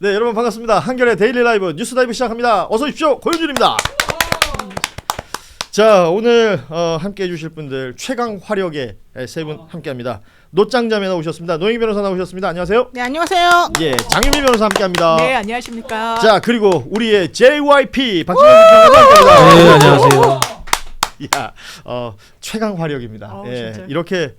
네, 여러분 반갑습니다. 한겨레 데일리 라이브 뉴스 다이브 시작합니다. 어서 오십시오. 고현준입니다. 자, 오늘 함께 해주실 분들 최강 화력의 세 분 함께합니다. 노짱자매 나오셨습니다. 노영희 변호사 나오셨습니다. 안녕하세요. 네, 안녕하세요. 예, 장유미 변호사 함께합니다. 네, 안녕하십니까. 자, 그리고 우리의 JYP 박진영 변호사 함께합니다. 네, 안녕하세요. 야, 최강 화력입니다. 예, 진짜요? 이렇게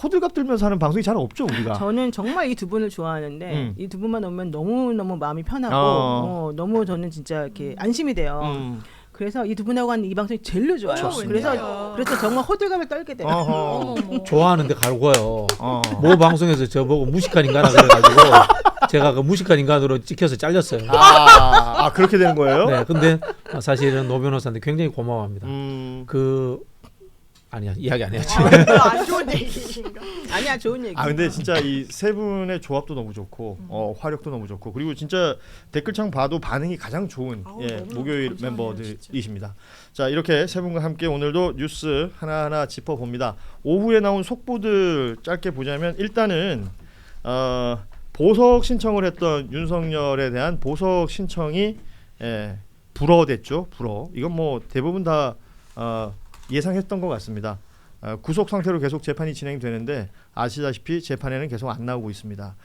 호들갑 들면서 하는 방송이 잘 없죠, 우리가. 저는 정말 이 두 분을 좋아하는데 이 두 분만 오면 너무 마음이 편하고 너무 저는 진짜 이렇게 안심이 돼요. 그래서 이 두 분하고 하는 이 방송이 제일로 좋아요. 그래서 정말 호들갑을 떨게 돼요. 어머머. 좋아하는데 갈고요. 모 방송에서 저보고 무식한 인간이라 그래가지고 제가 그 무식한 인간으로 찍혀서 잘렸어요. 그렇게 되는 거예요? 네, 근데 사실은 노 변호사한테 굉장히 고마워합니다. 아니야, 이야기 안 해야지. 안 좋은 얘기인가? 아니야, 좋은 얘기. 근데 진짜 이 세 분의 조합도 너무 좋고 화력도 너무 좋고 그리고 진짜 댓글창 봐도 반응이 가장 좋은 목요일 멤버들이십니다. 자, 이렇게 세 분과 함께 오늘도 뉴스 하나하나 짚어봅니다. 오후에 나온 속보들 짧게 보자면 일단은 보석 신청을 했던 윤석열에 대한 보석 신청이 불허됐죠. 불허. 이건 뭐 대부분 다 예상했던 것 같습니다. 구속 상태로 계속 재판이 진행되는데 아시다시피 재판에는 계속 안 나오고 있습니다.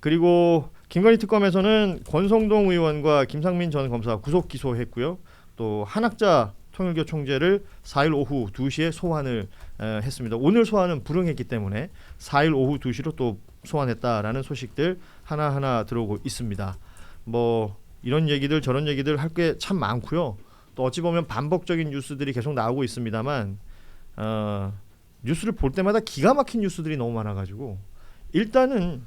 그리고 김건희 특검에서는 권성동 의원과 김상민 전 검사 구속 기소했고요. 또 한학자 통일교 총재를 4일 오후 2시에 소환을 했습니다. 오늘 소환은 불응했기 때문에 4일 오후 2시로 또 소환했다라는 소식들 하나하나 들어오고 있습니다. 뭐 이런 얘기들 저런 얘기들 할 게 참 많고요. 또 어찌 보면 반복적인 뉴스들이 계속 나오고 있습니다만 뉴스를 볼 때마다 기가 막힌 뉴스들이 너무 많아가지고 일단은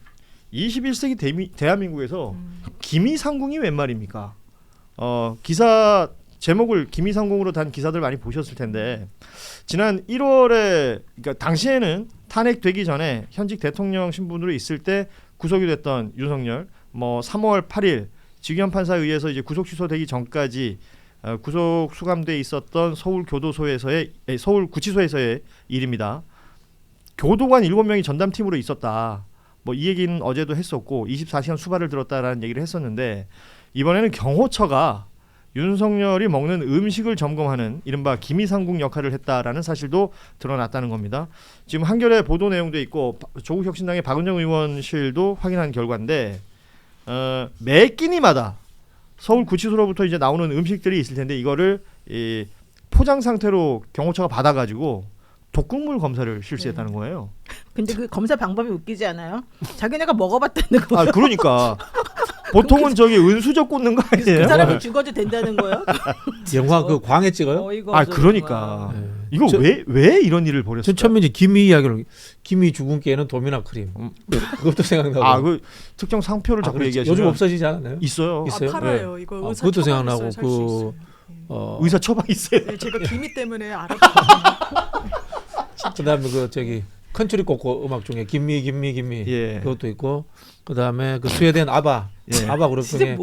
21세기 대한민국에서 기미상궁이 웬 말입니까? 기사 제목을 기미상궁으로 단 기사들 많이 보셨을 텐데 지난 1월에 그러니까 당시에는 탄핵되기 전에 현직 대통령 신분으로 있을 때 구속이 됐던 윤석열 뭐 3월 8일 직위원 판사에 의해서 이제 구속 취소되기 전까지 구속 수감돼 있었던 서울 구치소에서의 일입니다. 교도관 7명이 전담팀으로 있었다. 뭐 이 얘기는 어제도 했었고 24시간 수발을 들었다라는 얘기를 했었는데 이번에는 경호처가 윤석열이 먹는 음식을 점검하는 이른바 기미상궁 역할을 했다라는 사실도 드러났다는 겁니다. 지금 한겨레 보도 내용도 있고 조국 혁신당의 박은정 의원실도 확인한 결과인데 매 끼니마다 서울 구치소로부터 이제 나오는 음식들이 있을 텐데 이거를 포장 상태로 경호처가 받아가지고 독극물 검사를 실시했다는 거예요. 근데 그 검사 방법이 웃기지 않아요? 자기네가 먹어봤다는 거. 그러니까 보통은 저기 은수저 꽂는 거 아니에요? 그 사람이 죽어도 된다는 거예요? 영화 그 광해 찍어요? 그러니까 이거 왜 이런 일을 벌였을까? 전 처음에 이제 김미 이야기를 김미 죽은 깨는 도미나 크림 그것도 생각나고. 그 특정 상표를 자꾸 얘기하시면 요즘 없어지지 않았나요? 있어요. 팔아요. 이거 의사 그것도 생각나고 살수 있어요. 의사 처방 있어요. 네, 제가 기미 때문에 알아봤거든요. 그다음에 그 저기 컨트리 코코 음악 중에 김미 그것도 있고 그다음에 그 스웨덴 아바 그룹 중에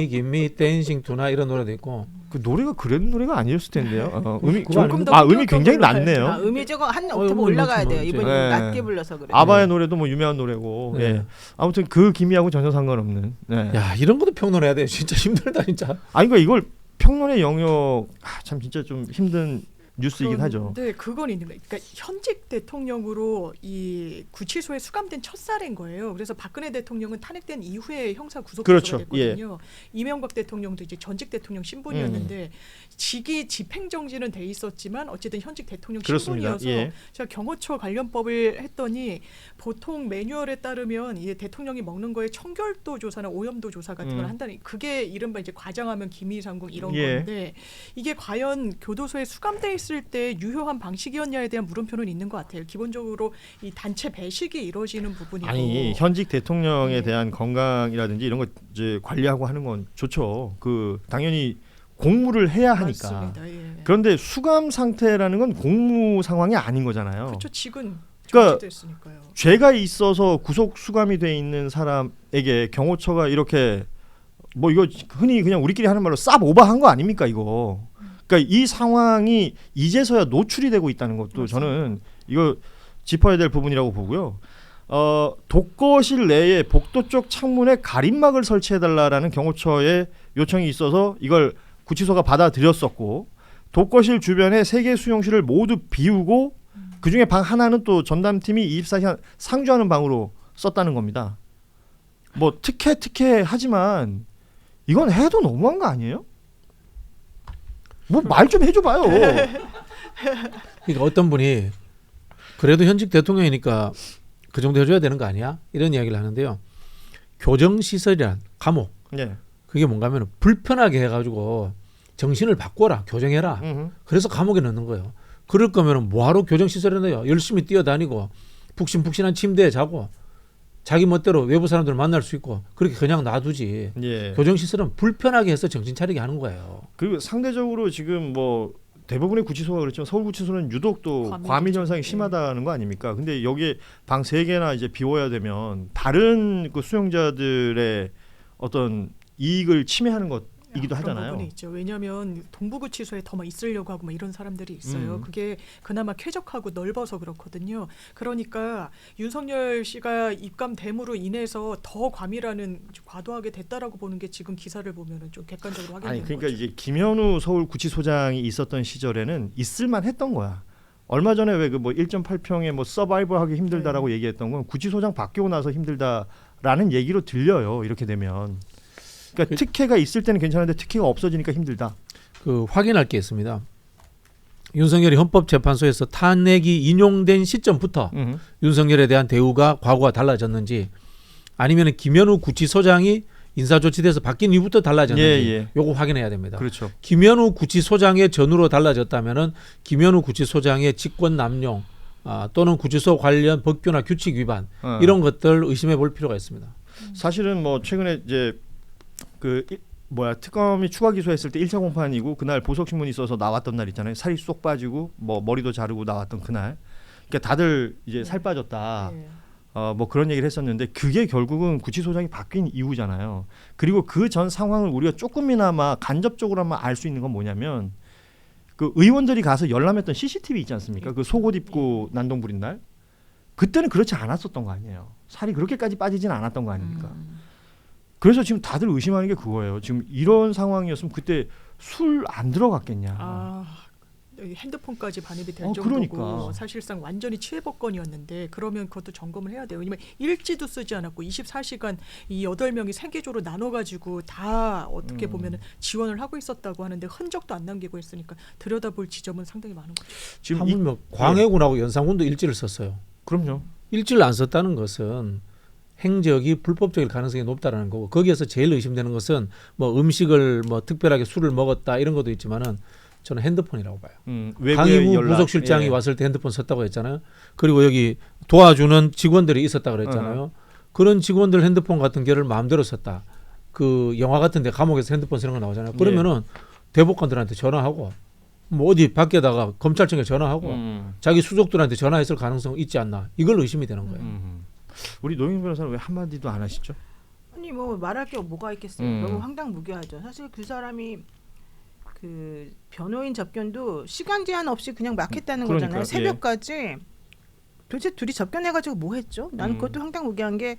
김미 댄싱 투나 이런 노래도 있고 그 노래가 그런 노래가 아니었을 텐데요. 음이 조금 더 음이 굉장히 낮네요. 음이 저거 한 옥타브 올라가야 돼요. 이번에 낮게 불러서 그래요. 아바의 노래도 뭐 유명한 노래고 아무튼 그 김미하고 전혀 상관없는. 야 이런 것도 평론해야 돼. 진짜 힘들다 진짜. 그러니까 이걸 평론의 영역 참 진짜 좀 힘든 뉴스이긴 하죠. 네, 그건 있는 거예요. 그러니까 현직 대통령으로 이 구치소에 수감된 첫살인 거예요. 그래서 박근혜 대통령은 탄핵된 이후에 형사 구속 기소가 됐거든요. 이명박 대통령도 이제 전직 대통령 신분이었는데 직위 집행정지는 돼 있었지만 어쨌든 현직 대통령 신분이어서 제가 경호처 관련법을 했더니 보통 매뉴얼에 따르면 이 대통령이 먹는 거에 청결도 조사나 오염도 조사 같은 걸 한다는 그게 이른바 이제 과장하면 기미상궁 이런 건데 이게 과연 교도소에 수감돼 있을 때 유효한 방식이었냐에 대한 물음표는 있는 것 같아요. 기본적으로 이 단체 배식이 이루어지는 부분이고 현직 대통령에 대한 건강이라든지 이런 거 이제 관리하고 하는 건 좋죠. 그 당연히 공무를 해야 하니까. 맞습니다. 그런데 수감 상태라는 건 공무 상황이 아닌 거잖아요. 그렇죠. 직은 그러니까 정지됐으니까요. 죄가 있어서 구속 수감이 돼 있는 사람에게 경호처가 이렇게 뭐 이거 흔히 그냥 우리끼리 하는 말로 쌉 오버한 거 아닙니까 이거. 그러니까 이 상황이 이제서야 노출이 되고 있다는 것도 맞습니다. 저는 이거 짚어야 될 부분이라고 보고요. 독거실 내에 복도 쪽 창문에 가림막을 설치해달라라는 경호처의 요청이 있어서 이걸 구치소가 받아들였었고 독거실 주변에 3개 수용실을 모두 비우고 그중에 방 하나는 또 전담팀이 24시간 상주하는 방으로 썼다는 겁니다. 뭐 특혜 하지만 이건 해도 너무한 거 아니에요? 뭐 말 좀 해줘봐요. 그러니까 어떤 분이 그래도 현직 대통령이니까 그 정도 해줘야 되는 거 아니야? 이런 이야기를 하는데요. 교정시설이란 감옥. 네. 그게 뭔가 하면 불편하게 해가지고 정신을 바꿔라. 교정해라. 그래서 감옥에 넣는 거예요. 그럴 거면 뭐하러 교정시설에 넣어요. 열심히 뛰어다니고 푹신푹신한 침대에 자고 자기 멋대로 외부 사람들을 만날 수 있고 그렇게 그냥 놔두지. 예. 교정시설은 불편하게 해서 정신 차리게 하는 거예요. 그리고 상대적으로 지금 뭐 대부분의 구치소가 그렇지만 서울구치소는 유독 또 과민 현상이 심하다는 거 아닙니까? 근데 여기에 방 3개나 이제 비워야 되면 다른 그 수용자들의 어떤 이익을 침해하는 것이기도 하잖아요. 그런 부분이 있죠. 왜냐하면 동부구치소에 더 막 있으려고 하고 막 이런 사람들이 있어요. 그게 그나마 쾌적하고 넓어서 그렇거든요. 그러니까 윤석열 씨가 입감됨으로 인해서 더 과밀하는 과도하게 됐다라고 보는 게 지금 기사를 보면은 좀 객관적으로 확인되는 거죠. 그러니까 이제 김현우 서울구치소장이 있었던 시절에는 있을만 했던 거야. 얼마 전에 왜 그 뭐 1.8평에 뭐 서바이벌하기 힘들다라고 얘기했던 건 구치소장 바뀌고 나서 힘들다라는 얘기로 들려요. 이렇게 되면. 그러니까 특혜가 있을 때는 괜찮은데 특혜가 없어지니까 힘들다. 그 확인할 게 있습니다. 윤석열이 헌법재판소에서 탄핵이 인용된 시점부터 윤석열에 대한 대우가 과거와 달라졌는지 아니면 김현우 구치소장이 인사조치돼서 바뀐 이후부터 달라졌는지 요거 확인해야 됩니다. 그렇죠. 김현우 구치소장의 전후로 달라졌다면은 김현우 구치소장의 직권 남용 또는 구치소 관련 법규나 규칙 위반 이런 것들 의심해 볼 필요가 있습니다. 사실은 뭐 최근에 이제 특검이 추가 기소했을 때 1차 공판이고 그날 보석신문이 있어서 나왔던 날 있잖아요. 살이 쏙 빠지고 뭐 머리도 자르고 나왔던 그날. 그러니까 다들 이제 살 빠졌다. 뭐 그런 얘기를 했었는데 그게 결국은 구치소장이 바뀐 이유잖아요. 그리고 그 전 상황을 우리가 조금이나마 간접적으로만 알 수 있는 건 뭐냐면 그 의원들이 가서 열람했던 CCTV 있지 않습니까? 그 속옷 입고 난동 부린 날. 그때는 그렇지 않았었던 거 아니에요. 살이 그렇게까지 빠지진 않았던 거 아닙니까? 그래서 지금 다들 의심하는 게 그거예요. 지금 이런 상황이었으면 그때 술 안 들어갔겠냐. 핸드폰까지 반입이 될 정도고 그러니까. 사실상 완전히 치해법권이었는데 그러면 그것도 점검을 해야 돼요. 왜냐면 일지도 쓰지 않았고 24시간 이 8명이 생계조로 나눠가지고 다 어떻게 보면 지원을 하고 있었다고 하는데 흔적도 안 남기고 있으니까 들여다볼 지점은 상당히 많은 거죠. 지금 하물며 광해군하고 연산군도 일지를 썼어요. 그럼요. 일지를 안 썼다는 것은 행적이 불법적일 가능성이 높다라는 거고 거기에서 제일 의심되는 것은 뭐 음식을 뭐 특별하게 술을 먹었다 이런 것도 있지만은 저는 핸드폰이라고 봐요. 강희무 부속실장이 왔을 때 핸드폰 썼다고 했잖아요. 그리고 여기 도와주는 직원들이 있었다 그랬잖아요. 그런 직원들 핸드폰 같은 경우를 마음대로 썼다. 그 영화 같은데 감옥에서 핸드폰 쓰는 거 나오잖아요. 그러면은 대법관들한테 전화하고 뭐 어디 밖에다가 검찰청에 전화하고 자기 수족들한테 전화했을 가능성 있지 않나. 이걸 의심이 되는 거예요. 우리 노영민 변호사는 왜 한마디도 안 하시죠? 아니 뭐 말할 게 뭐가 있겠어요. 너무 황당무계하죠. 사실 그 사람이 그 변호인 접견도 시간 제한 없이 그냥 막 했다는 거잖아요. 새벽까지 도대체 둘이 접견해가지고 뭐 했죠? 나는 그것도 황당무계한 게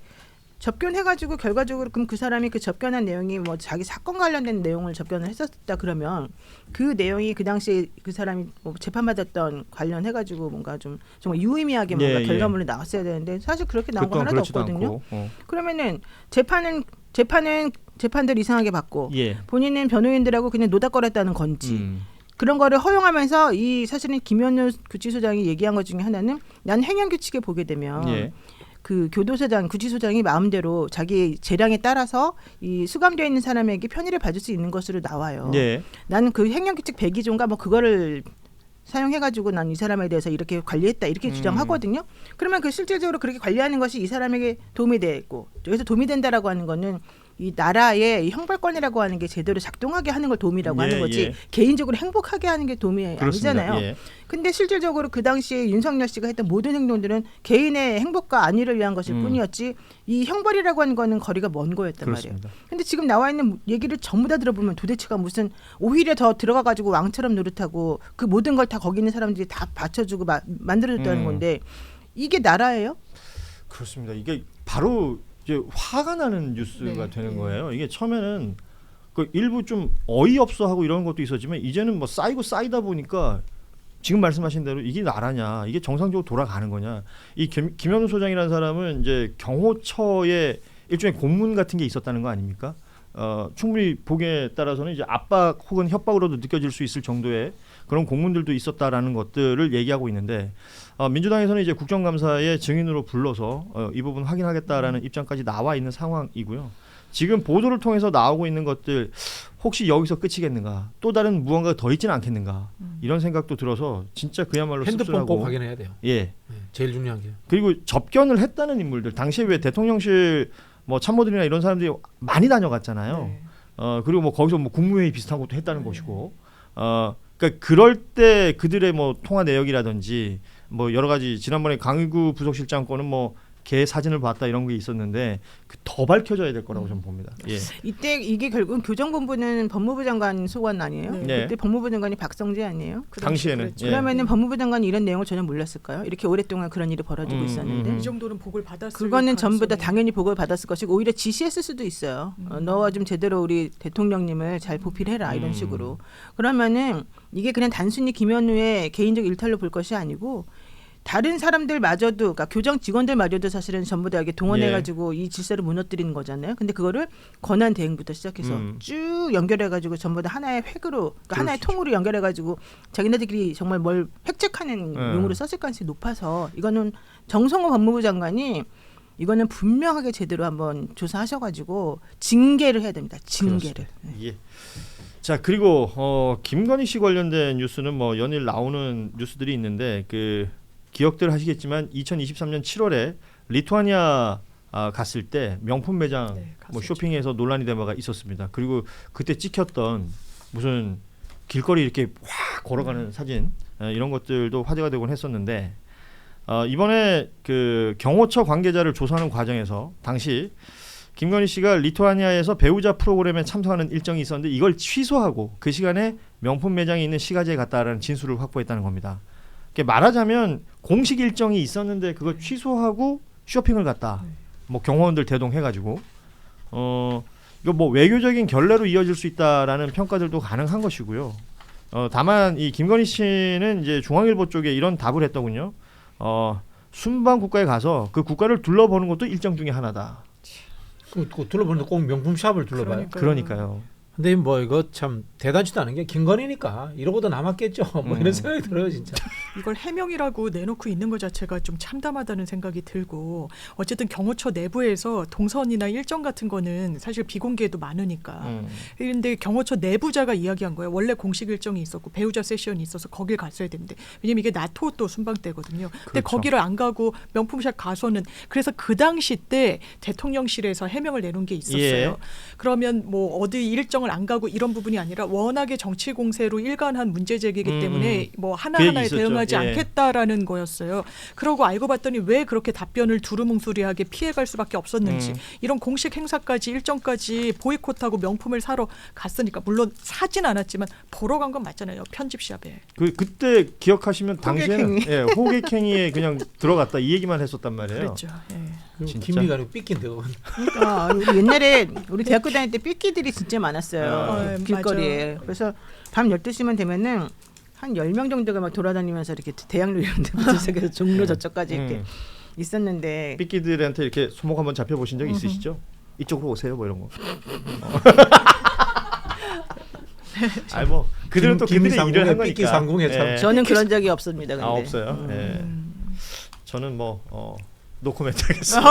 접견해가지고 결과적으로 그럼 그 사람이 그 접견한 내용이 뭐 자기 사건 관련된 내용을 접견을 했었다 그러면 그 내용이 그 당시에 그 사람이 뭐 재판받았던 관련해가지고 뭔가 좀 정말 유의미하게 뭔가 결과물이 나왔어야 되는데 사실 그렇게 나온 거 하나도 없거든요. 그러면은 재판들 이상하게 받고 본인은 변호인들하고 그냥 노닥거렸다는 건지 그런 거를 허용하면서 이 사실은 김현우 구치소장이 얘기한 것 중에 하나는 난 행정 규칙에 보게 되면 그 교도소장, 구치소장이 마음대로 자기 재량에 따라서 이 수감되어 있는 사람에게 편의를 봐줄 수 있는 것으로 나와요. 나는 그 행정규칙 102조인가 뭐 그거를 사용해가지고 난 이 사람에 대해서 이렇게 관리했다 이렇게 주장하거든요. 그러면 그 실질적으로 그렇게 관리하는 것이 이 사람에게 도움이 되고 여기서 도움이 된다라고 하는 거는 이 나라의 이 형벌권이라고 하는 게 제대로 작동하게 하는 걸 도움이라고 하는 거지 개인적으로 행복하게 하는 게 도움이 아니잖아요. 근데 실질적으로 그 당시에 윤석열 씨가 했던 모든 행동들은 개인의 행복과 안위를 위한 것일 뿐이었지 이 형벌이라고 하는 거는 거리가 먼 거였단 말이에요. 근데 지금 나와 있는 얘기를 전부 다 들어보면 도대체가 무슨 오히려 더 들어가가지고 왕처럼 노릇하고 그 모든 걸 다 거기 있는 사람들이 다 받쳐주고 만들어줬다는 건데 이게 나라예요? 그렇습니다. 이게 바로 이제 화가 나는 뉴스가 되는 거예요. 이게 처음에는 그 일부 좀 어이없어 하고 이런 것도 있었지만 이제는 뭐 쌓이고 쌓이다 보니까 지금 말씀하신 대로 이게 나라냐, 이게 정상적으로 돌아가는 거냐. 이 김현우 소장이라는 사람은 이제 경호처에 일종의 고문 같은 게 있었다는 거 아닙니까? 충분히 보기에 따라서는 이제 압박 혹은 협박으로도 느껴질 수 있을 정도의 그런 공문들도 있었다라는 것들을 얘기하고 있는데 민주당에서는 이제 국정감사의 증인으로 불러서 이 부분 확인하겠다라는 입장까지 나와 있는 상황이고요. 지금 보도를 통해서 나오고 있는 것들 혹시 여기서 끝이겠는가? 또 다른 무언가가 더 있지는 않겠는가? 이런 생각도 들어서 진짜 그야말로 핸드폰 씁쓸하고. 꼭 확인해야 돼요. 예. 제일 중요한 게. 그리고 접견을 했다는 인물들 당시에 왜 대통령실 뭐 참모들이나 이런 사람들이 많이 다녀갔잖아요. 그리고 뭐 거기서 뭐 국무회의 비슷한 것도 했다는 것이고. 그러니까 그럴 때 그들의 뭐 통화 내역이라든지 뭐 여러 가지 지난번에 강의구 부속실장 거는 뭐 개 사진을 봤다 이런 게 있었는데 더 밝혀져야 될 거라고 저는 봅니다. 예. 이때 이게 결국은 교정본부는 법무부 장관 소관 아니에요? 네. 그때 법무부 장관이 박성재 아니에요? 당시에는. 예. 그러면은 법무부 장관이 이런 내용을 전혀 몰랐을까요? 이렇게 오랫동안 그런 일이 벌어지고 있었는데 이 정도는 보고를 받았을 그거는 전부 다 당연히 보고를 받았을 것이고 오히려 지시했을 수도 있어요. 너와 좀 제대로 우리 대통령님을 잘 보필해라 이런 식으로. 그러면은 이게 그냥 단순히 김현우의 개인적 일탈로 볼 것이 아니고 다른 사람들마저도, 그러니까 교정 직원들마저도 사실은 전부 다 이렇게 동원해가지고 이 질서를 무너뜨리는 거잖아요. 근데 그거를 권한 대행부터 시작해서 쭉 연결해가지고 전부 다 하나의 획으로, 그러니까 하나의 통으로 연결해가지고 자기네들끼리 정말 뭘 획책하는 용으로 썼을 가능성이 높아서 이거는 정성호 법무부 장관이 이거는 분명하게 제대로 한번 조사하셔가지고 징계를 해야 됩니다. 징계를. 예. 자 그리고 김건희 씨 관련된 뉴스는 뭐 연일 나오는 뉴스들이 있는데 그 기억들 하시겠지만 2023년 7월에 리투아니아 갔을 때 명품 매장 뭐 쇼핑에서 논란이 된 바가 있었습니다. 그리고 그때 찍혔던 무슨 길거리 이렇게 확 걸어가는 사진 이런 것들도 화제가 되곤 했었는데 이번에 그 경호처 관계자를 조사하는 과정에서 당시 김건희 씨가 리투아니아에서 배우자 프로그램에 참석하는 일정이 있었는데 이걸 취소하고 그 시간에 명품 매장에 있는 시가지에 갔다라는 진술을 확보했다는 겁니다. 말하자면 공식 일정이 있었는데 그걸 취소하고 쇼핑을 갔다. 뭐 경호원들 대동해가지고 이거 뭐 외교적인 결례로 이어질 수 있다라는 평가들도 가능한 것이고요. 다만 이 김건희 씨는 이제 중앙일보 쪽에 이런 답을 했더군요. 순방 국가에 가서 그 국가를 둘러보는 것도 일정 중에 하나다. 그 둘러보는데 꼭 명품 샵을 둘러봐요. 그러니까요. 근데 뭐 이거 참 대단치도 않은 게 김건희니까 이러고도 남았겠죠. 뭐 이런 생각이 들어요 진짜. 이걸 해명이라고 내놓고 있는 것 자체가 좀 참담하다는 생각이 들고 어쨌든 경호처 내부에서 동선이나 일정 같은 거는 사실 비공개도 많으니까. 그런데 경호처 내부자가 이야기한 거예요. 원래 공식 일정이 있었고 배우자 세션이 있어서 거길 갔어야 되는데 왜냐면 이게 나토 또 순방 때거든요. 근데 그렇죠. 거기를 안 가고 명품샵 가서는 그래서 그 당시 때 대통령실에서 해명을 내놓은 게 있었어요. 예. 그러면 뭐 어디 일정을 안 가고 이런 부분이 아니라 워낙에 정치 공세로 일관한 문제 제기이기 때문에 뭐 하나하나에 대응하지 않겠다라는 거였어요. 그러고 알고 봤더니 왜 그렇게 답변을 두루뭉술하게 피해갈 수밖에 없었는지 이런 공식 행사까지 일정까지 보이콧하고 명품을 사러 갔으니까 물론 사진 않았지만 보러 간 건 맞잖아요. 편집샵에. 그때 기억하시면 당시에는 호객행위에 그냥 들어갔다 이 얘기만 했었단 말이에요. 그랬죠. 예. 김미가 아니고 삐낀데 그건. 그러니까 우리 옛날에 우리 대학교 다닐 때 삐끼들이 진짜 많았어요. 길거리에. 맞아. 그래서 밤 12시만 되면은 한 10명 정도가 막 돌아다니면서 이렇게 대학로 이런 데부터 시작해서 종로 저쪽까지 이렇게 있었는데 삐끼들한테 이렇게 소목 한번 잡혀보신 적 있으시죠? 이쪽으로 오세요 뭐 이런 거. 아니 뭐 그들은 또 그들의 일을 한 거니까. 상궁에 참. 저는 그런 적이 없습니다. 근데. 없어요. 예. 저는 뭐 노코멘트 하겠습니다.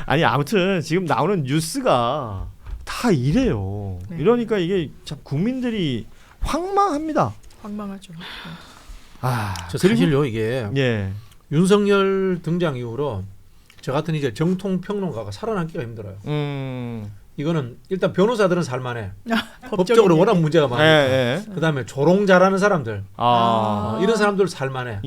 아니 아무튼 지금 나오는 뉴스가 다 이래요. 이러니까 이게 참 국민들이 황망합니다. 황망하죠. 저 사실요 이게 윤석열 등장 이후로 저 같은 이제 정통 평론가가 살아남기가 힘들어요. 이거는 일단 변호사들은 살만해. 법적으로 워낙 문제가 많으니까. 그다음에 조롱 잘하는 사람들, 이런 사람들 살만해.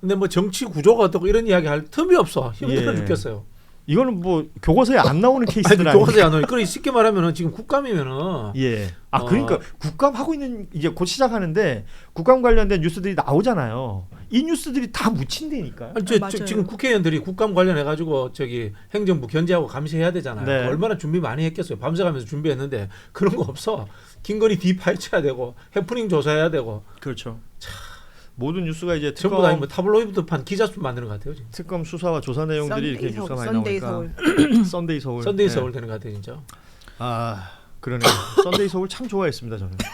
근데 뭐 정치 구조가 어떻고 이런 이야기 할 틈이 없어. 힘들어 느꼈어요. 이거는 뭐 교과서에 안 나오는 케이스들 아니에요? 교과서에 안 나오는. 그러니 쉽게 말하면은 지금 국감이면은 그러니까 국감 하고 있는 이제 곧 시작하는데 국감 관련된 뉴스들이 나오잖아요. 이 뉴스들이 다 묻힌다니까요. 지금 국회의원들이 국감 관련해 가지고 저기 행정부 견제하고 감시해야 되잖아요. 네. 얼마나 준비 많이 했겠어요. 밤새가면서 준비했는데 그런 거 없어. 김건희 뒤 파헤쳐야 되고 해프닝 조사해야 되고. 그렇죠. 모든 뉴스가 이제 전부 다 뭐 타블로이드판 기자수 만드는 것 같아요. 지금. 특검 수사와 조사 내용들이 이렇게 뉴스가 많이 나오니까. 썬데이 서울. 썬데이 서울 되는 것 같아요, 진짜. 그러네요. 썬데이 서울 참 좋아했습니다, 저는. 네.